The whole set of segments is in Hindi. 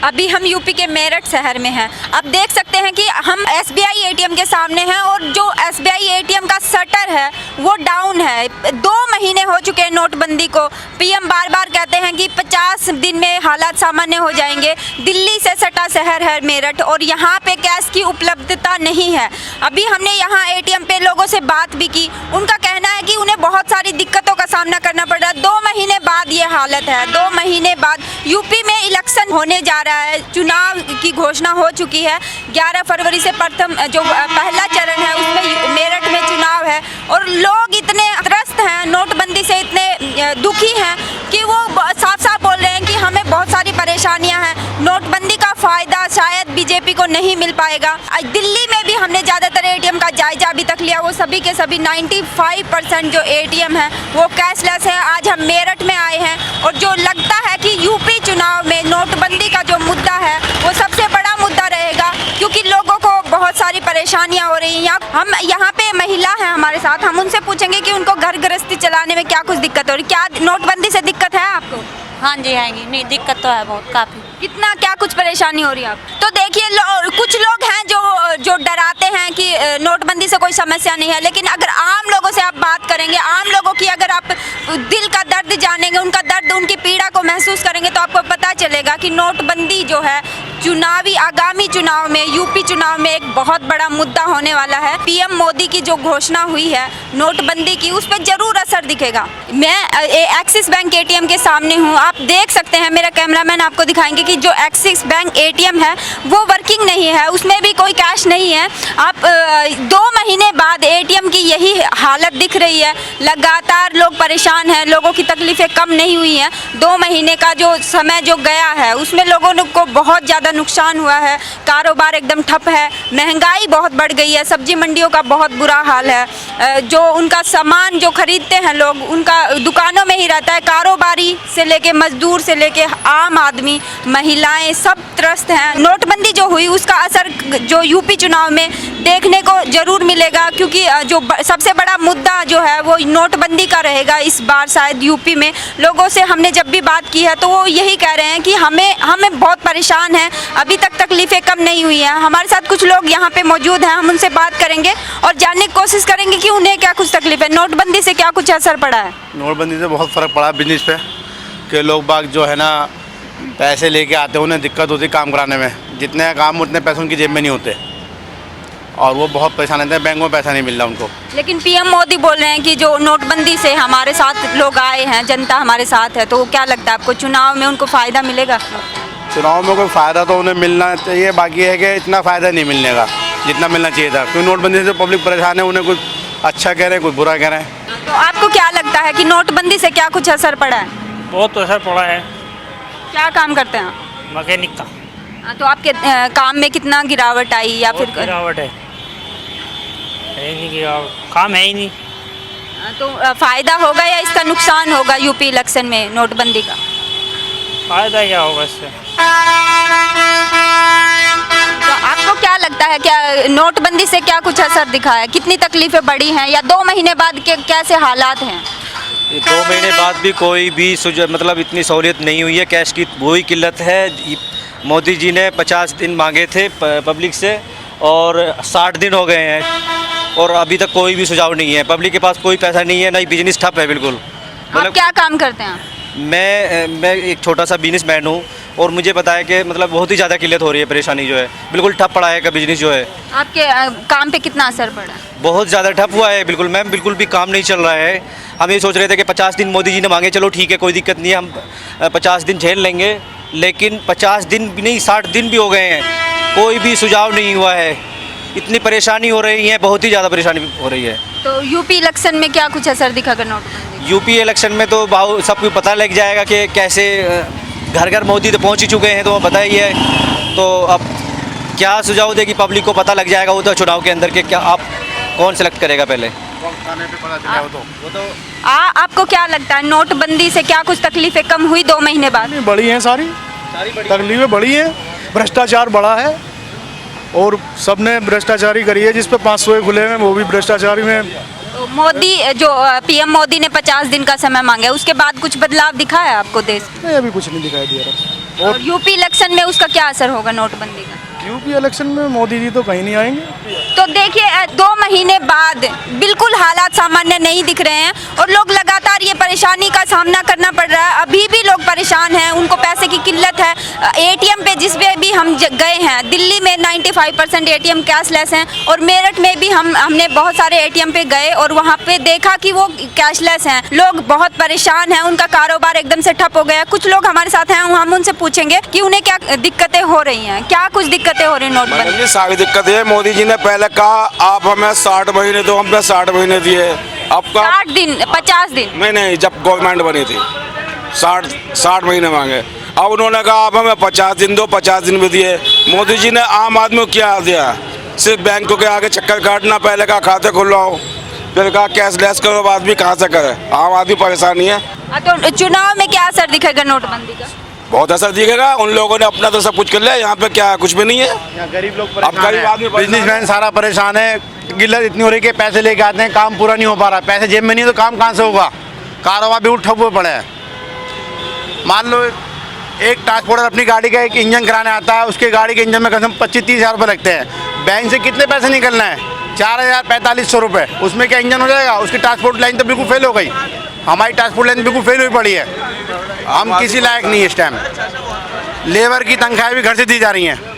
अभी हम यूपी के मेरठ शहर में हैं। अब देख सकते हैं कि हम एसबीआई एटीएम के सामने हैं और जो एसबीआई एटीएम का शटर है वो डाउन है। 2 महीने हो चुके हैं नोटबंदी को। पीएम बार बार कहते हैं कि 50 दिन में हालात सामान्य हो जाएंगे। दिल्ली से सटा शहर है मेरठ और यहाँ पे कैश की उपलब्धता नहीं है। अभी हमने यहाँ एटीएम पे लोगों से बात भी की। उनका कहना है कि उन्हें बहुत सारी दिक्कतों का सामना करना पड़ रहा है। 2 महीने बाद ये हालत है। 2 महीने बाद यूपी में इलेक्शन होने जा रहा है, चुनाव की घोषणा हो चुकी है। 11 फरवरी से पहला चरण है उसमें मेरठ में चुनाव है और लोग इतने त्रस्त हैं, नोटबंदी से इतने दुखी हैं कि वो साफ साफ बोल रहे हैं कि हमें बहुत सारी परेशानियां हैं। नोटबंदी का फ़ायदा शायद बीजेपी को नहीं मिल पाएगा। दिल्ली में भी हमने ज़्यादातर एटीएम का जायजा अभी तक लिया, वो सभी के सभी 95% जो एटीएम हैं वो कैशलेस है। आज हम मेरठ में आए हैं और जो लगता है कि यूपी चुनाव में नोटबंदी का जो मुद्दा है वो सबसे बड़ा मुद्दा रहेगा, क्योंकि लोगों को बहुत सारी परेशानियां हो रही हैं। हम यहाँ पे महिला हैं हमारे साथ, हम उनसे पूछेंगे कि उनको घर गृहस्थी चलाने में क्या कुछ दिक्कत हो रही है। क्या नोटबंदी से दिक्कत है आपको? हाँ जी आएंगी, नहीं दिक्कत तो है बहुत काफ़ी। कितना क्या कुछ परेशानी हो रही है आपको? तो देखिए कुछ लोग हैं जो डराते हैं कि नोटबंदी से कोई समस्या नहीं है, लेकिन अगर आम लोगों से आप बात करेंगे, आम लोगों की अगर आप दिल का दर्द जानेंगे, उनका दर्द, उनकी पीड़ा को महसूस करेंगे तो आपको पता चलेगा कि नोटबंदी जो है आगामी चुनाव में, यूपी चुनाव में एक बहुत बड़ा मुद्दा होने वाला है। पीएम मोदी की जो घोषणा हुई है नोटबंदी की, उस पर जरूर असर दिखेगा। मैं एक्सिस बैंक एटीएम के सामने हूँ, आप देख सकते हैं, मेरा कैमरामैन आपको दिखाएंगे कि जो एक्सिस बैंक एटीएम है वो वर्किंग नहीं है, उसमें भी कोई कैश नहीं है। आप 2 महीने बाद एटीएम की यही हालत दिख रही है। लगातार लोग परेशान हैं, लोगों की तकलीफ़ें कम नहीं हुई हैं। 2 महीने का जो समय जो गया है उसमें लोगों को बहुत ज़्यादा नुकसान हुआ है। कारोबार एकदम ठप है, महंगाई बहुत बढ़ गई है, सब्जी मंडियों का बहुत बुरा हाल है। जो उनका सामान जो खरीदते हैं लोग, उनका दुकानों में ही रहता है। कारोबारी से लेके मजदूर से लेके आम आदमी, महिलाएं सब त्रस्त हैं। नोटबंदी जो हुई उसका असर जो यूपी चुनाव में देखने को जरूर मिलेगा, क्योंकि जो सबसे बड़ा मुद्दा जो है वो नोटबंदी का रहेगा इस बार शायद यूपी में। लोगों से हमने जब भी बात की है तो वो यही कह रहे हैं कि हमें बहुत परेशान है, अभी तक तकलीफ़ें कम नहीं हुई हैं। हमारे साथ कुछ लोग यहाँ पे मौजूद हैं, हम उनसे बात करेंगे और जानने की कोशिश करेंगे कि उन्हें क्या कुछ तकलीफ है। नोटबंदी से क्या कुछ असर पड़ा है? नोटबंदी से बहुत फ़र्क पड़ा बिजनेस पे, कि लोग बाग जो है ना पैसे लेके आते हैं, उन्हें दिक्कत होती है काम कराने में। जितने काम उतने पैसे उनकी जेब में नहीं होते और वो बहुत परेशान रहते हैं, बैंक में पैसा नहीं मिल रहा उनको। लेकिन पीएम मोदी बोल रहे हैं कि जो नोटबंदी से हमारे साथ लोग आए हैं, जनता हमारे साथ है, तो क्या लगता है आपको चुनाव में उनको फ़ायदा मिलेगा? चुनाव में कोई फ़ायदा तो उन्हें मिलना चाहिए, बाकी है कि इतना फ़ायदा नहीं मिलने का जितना मिलना चाहिए था, क्योंकि नोटबंदी से पब्लिक परेशान है। उन्हें कुछ अच्छा कह रहे हैं, कुछ बुरा कह रहे हैं। तो आपको क्या लगता है कि नोटबंदी से क्या कुछ असर पड़ा है? बहुत असर पड़ा है। क्या काम करते हैं? मैकेनिक का। तो आपके काम में कितना गिरावट आई या फिर गिरावट है नहीं, गिरावट काम है ही नहीं। तो फ़ायदा होगा या इसका नुकसान होगा यूपी इलेक्शन में नोटबंदी का? फ़ायदा क्या होगा इससे? तो आपको क्या लगता है, क्या नोटबंदी से क्या कुछ असर दिखा है? कितनी तकलीफ़ें बढ़ी हैं या 2 महीने बाद के कैसे हालात हैं? 2 महीने बाद भी कोई भी मतलब इतनी सहूलियत नहीं हुई है। कैश की वही किल्लत है। मोदी जी ने 50 दिन मांगे थे पब्लिक से और 60 दिन हो गए हैं और अभी तक कोई भी सुझाव नहीं है। पब्लिक के पास कोई पैसा नहीं है, ना ही बिजनेस ठप है बिल्कुल। आप क्या काम करते हैं? मैं एक छोटा सा बिजनेसमैन हूँ और मुझे पता है कि मतलब बहुत ही ज़्यादा किल्लत हो रही है, परेशानी जो है बिल्कुल ठप पड़ा है का बिजनेस जो है। आपके काम पे कितना असर पड़ा है? बहुत ज़्यादा ठप हुआ है बिल्कुल मैम, बिल्कुल भी काम नहीं चल रहा है। हम ये सोच रहे थे कि 50 दिन मोदी जी ने मांगे, चलो ठीक है कोई दिक्कत नहीं है, हम 50 दिन झेल लेंगे, लेकिन 50 दिन भी नहीं 60 दिन भी हो गए हैं, कोई भी सुझाव नहीं हुआ है। इतनी परेशानी हो रही है, बहुत ही ज़्यादा परेशानी हो रही है। तो यूपी इलेक्शन में क्या कुछ असर दिखाकर नोटबंदी? यूपी इलेक्शन में तो सबको पता लग जाएगा कि कैसे घर घर मोदी तो पहुंच ही चुके हैं, तो पता ही है। तो अब क्या सुझाव देगी पब्लिक को पता लग जाएगा वो तो चुनाव के अंदर के क्या आप कौन सेलेक्ट करेगा पहले आपको क्या लगता है नोटबंदी से क्या कुछ तकलीफें कम हुई 2 महीने बाद? बड़ी हैं, सारी तकलीफें बड़ी हैं। भ्रष्टाचार बढ़ा है और सबने भ्रष्टाचारी करी है। जिस पे 500 खुले हैं वो भी भ्रष्टाचारी में। तो मोदी जो पीएम मोदी ने 50 दिन का समय मांगा है, उसके बाद कुछ बदलाव दिखा है आपको देश? नहीं, अभी कुछ नहीं दिखाई दिया। और यूपी इलेक्शन में उसका क्या असर होगा नोटबंदी का? यूपी इलेक्शन में मोदी जी तो कहीं नहीं आएंगे। तो देखिए 2 महीने बाद बिल्कुल हालात सामान्य नहीं दिख रहे हैं और लोग लगातार ये परेशानी का सामना करना पड़ रहा है। अभी भी लोग परेशान हैं, उनको पैसे की किल्लत है। एटीएम पे जिस पे भी हम गए हैं, दिल्ली में 95% एटीएम कैशलेस हैं और मेरठ में भी हमने बहुत सारे एटीएम पे गए और वहाँ पे देखा कि वो कैशलेस हैं। लोग बहुत परेशान हैं, उनका कारोबार एकदम से ठप हो गया। कुछ लोग हमारे साथ हैं, हम उनसे पूछेंगे कि उन्हें क्या दिक्कतें हो रही हैं, क्या कुछ दिक्कतें हो रही नोटबंदी? जी सारी दिक्कत है। मोदी जी ने पहले कहा आप हमें 60 महीने दो, हमने 60 महीने दिए। अब का 60 दिन 50 दिन नहीं, जब गवर्नमेंट बनी थी 60 महीने मांगे। अब उन्होंने कहा आप हमें 50 दिन दो, 50 दिन भी दिए। मोदी जी ने आम आदमी को क्या दिया? सिर्फ बैंकों के आगे चक्कर काटना। पहले कहा खाते खुलवाओ, फिर कहा कैशलेस करो। अब आदमी कहाँ से करे? आम आदमी परेशानी है। तो चुनाव में क्या असर दिखेगा नोटबंदी का? बहुत असर दिखेगा। उन लोगों ने अपना तो सब कुछ कर लिया, यहाँ पे क्या है? कुछ भी नहीं है। यहाँ गरीब लोग अब गरीब आदमी बिजनेसमैन सारा परेशान है। किल्लत इतनी हो रही है कि पैसे लेके आते हैं, काम पूरा नहीं हो पा रहा। पैसे जेब में नहीं है तो काम कहाँ से होगा? कारोबार भी ठप हुए पड़े हैं। मान लो एक ट्रांसपोर्टर अपनी गाड़ी का एक इंजन कराने आता है, उसके गाड़ी के इंजन में कम से कम 25-30 हज़ार रुपये लगते हैं। बैंक से कितने पैसे निकलना है? 4,000-4,500 रुपये। उसमें क्या इंजन हो जाएगा? उसकी ट्रांसपोर्ट लाइन तो बिल्कुल फेल हो गई। हमारी ट्रांसपोर्ट लाइन बिल्कुल फेल हुई पड़ी है। हम किसी लायक नहीं इस टाइम। लेबर की तनख्वाहें भी घर से दी जा रही हैं।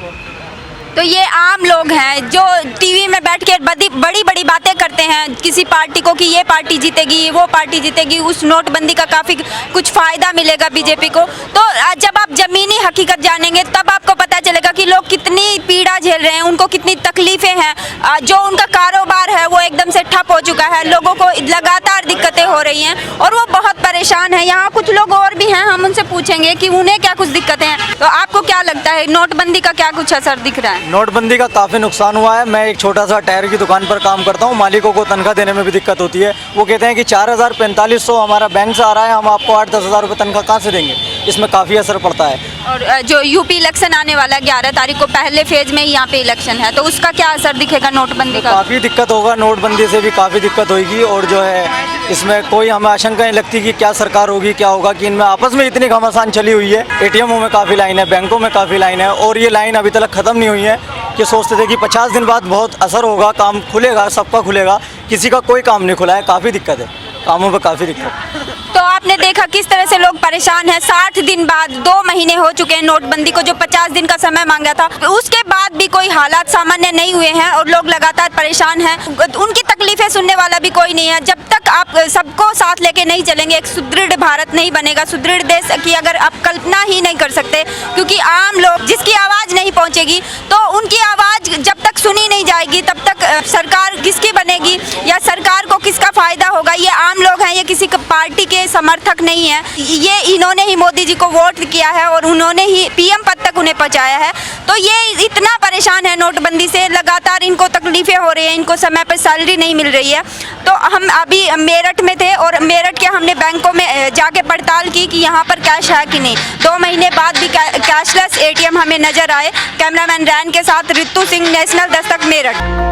तो ये आम लोग हैं जो टीवी में बैठ के बड़ी बड़ी बातें करते हैं किसी पार्टी को कि ये पार्टी जीतेगी, वो पार्टी जीतेगी, उस नोटबंदी का काफ़ी कुछ फ़ायदा मिलेगा बीजेपी को। तो जब आप ज़मीनी हकीकत जानेंगे तब आपको पता चलेगा कि लोग कितनी पीड़ा झेल रहे हैं, उनको कितनी तकलीफ़ें हैं। जो उनका कारोबार है वो एकदम से ठप हो चुका है, लोगों को लगातार दिक्कतें हो रही हैं और वो बहुत परेशान हैं। यहाँ कुछ लोग और भी हैं, हम उनसे पूछेंगे कि उन्हें क्या कुछ दिक्कतें हैं। तो आपको क्या लगता है नोटबंदी का क्या कुछ असर दिख रहा है? नोटबंदी का काफ़ी नुकसान हुआ है। मैं एक छोटा सा टायर की दुकान पर काम करता हूँ। मालिकों को तनख्वाह देने में भी दिक्कत होती है। वो कहते हैं कि 4,000-4,500 हमारा बैंक से आ रहा है, हम आपको 8-10 हज़ार रुपये तनख्वाह कहाँ से देंगे? इसमें काफ़ी असर पड़ता है। और जो यूपी इलेक्शन आने वाला है 11 तारीख को, पहले फेज में ही यहाँ पे इलेक्शन है, तो उसका क्या असर दिखेगा नोटबंदी का? काफ़ी दिक्कत होगा, नोटबंदी से भी काफ़ी दिक्कत होगी। और जो है इसमें कोई हमें आशंका नहीं लगती कि क्या सरकार होगी, क्या होगा, कि इनमें आपस में इतनी घमासान चली हुई है। एटीएमओं में काफ़ी लाइन है, बैंकों में काफ़ी लाइन है और ये लाइन अभी तक ख़त्म नहीं हुई है। कि सोचते थे कि 50 दिन बाद बहुत असर होगा, काम खुलेगा, सबका खुलेगा, किसी का कोई काम नहीं खुला है। काफ़ी दिक्कत है, कामों पर काफ़ी दिक्कत। तो आपने देखा किस तरह से लोग परेशान हैं। 60 दिन बाद 2 महीने हो चुके हैं नोटबंदी को, जो 50 दिन का समय मांगा था, उसके बाद भी कोई हालात सामान्य नहीं हुए हैं और लोग लगातार परेशान हैं। उनकी तकलीफें सुनने वाला भी कोई नहीं है। जब तक आप सबको साथ लेके नहीं चलेंगे एक सुदृढ़ भारत नहीं बनेगा। सुदृढ़ देश की अगर आप कल्पना ही नहीं कर सकते, क्योंकि आम लोग जिसकी आवाज़ नहीं पहुंचेगी, तो उनकी आवाज़ जब तक सुनी नहीं जाएगी तब तक सरकार किसकी बनेगी या सरकार को किसका फ़ायदा होगा? ये आम लोग हैं, ये किसी पार्टी के समर्थक नहीं है। ये इन्होंने ही मोदी जी को वोट किया है और उन्होंने ही पीएम पद तक उन्हें पहुंचाया है। तो ये इतना परेशान है नोटबंदी से, लगातार इनको तकलीफ़ें हो रही हैं, इनको समय पर सैलरी नहीं मिल रही है। तो हम अभी मेरठ में थे और मेरठ के हमने बैंकों में जाके पड़ताल की कि यहाँ पर कैश है कि नहीं। 2 महीने बाद भी कैशलेस एटीएम हमें नज़र आए। कैमरामैन रैन के साथ रितु सिंह, नेशनल दस्तक, मेरठ।